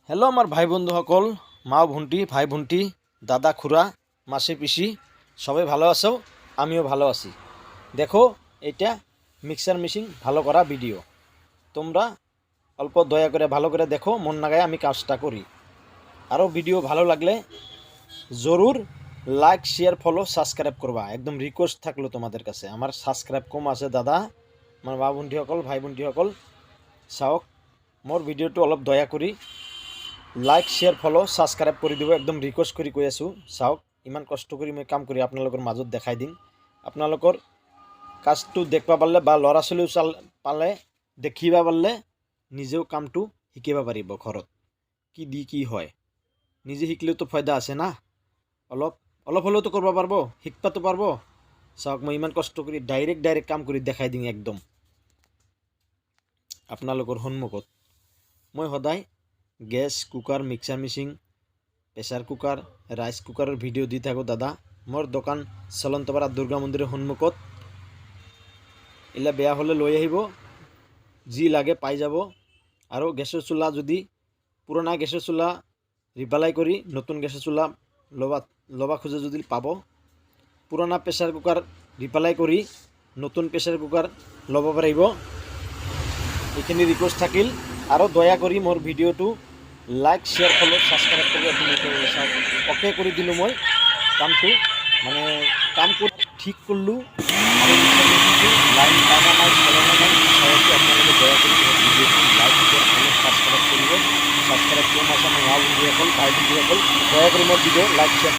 Hello आमार भाई बंधुসকল मा भुंटी भाई भुंटी दादा खुरा मासी पिसी सबाई भालो आछो आमिओ भालो आछि। देखो एटा मिक्सार मेशिन भालो करा भिडियो तोमरा अल्प दया करे भालो करे देखो मन नागाय आमी काजटा करी। आरो भिडियो भालो लागले जरूर लाइक शेयर फलो सबसक्राइब करबा एकदम रिक्वेस्ट थाकलो तोमादेर काछे। आमार सबसक्राइब कम आछे दादा आमार मा भुंटीসকল भाई भुंटीসকল चाওক मोर भिडिओटो अलप दया करी लाइक शेयर फलो सबसक्राइब कर দিব एकदम रिक्वेस्ट करी কৈ আছো। চাওক ইমান কষ্ট কৰি মই কাম কৰি আপোনালোকৰ মাজত দেখাই দিম। আপোনালোকৰ কাজটো দেখবা পাৰলে বা লৰা ছোৱালীও পালে দেখিবা পাৰলে নিজেও কামটো শিকিবা পাৰিব। ঘৰত কি দি কি হয় নিজে শিকলেও তো ফায়দা আছে না। অলপ অলপ হলেও তো করবা পারবো শিকবা তো পারবো। চাওক মই ইমান কষ্ট কৰি ডাইৰেক্ট কাম কৰি দেখাই দিম একদম আপোনালোকৰ সন্মুখত। মই সদায় गैस कुकार mixer machine pressure cooker rice कुकार भिडिओ दी थको दादा। मोर दोकान चलन्तपारा दुर्गा मंदिर सन्मुखत इला बेया हले लई आहिब जी लागे पाई जाब। और गैसर चूल्हा जदि पुराना गैसर चूल्हा रिपालाई करी नतुन गैसर चूल्हा लबा खोजे जदि पाब। पुराना प्रेसार कुकार रिपालाई करी नतुन प्रेसार कुकार लब पारिब। এইখিনি रिक्वेस्ट থাকিল और दया करी मोर भिडिओटो लाइक शेयर फलो सबसक्राइब कर ओके कर दिल मैं कामटो माने काम ठीक करलू लाइन टाना ना चलाना ना आपको दया कर भिडिओटो लाइक शेयर फलो सबसक्राइब कर सबसक्राइब कम आसा भाई दया कर मोर भिडिओ लाइक शेयर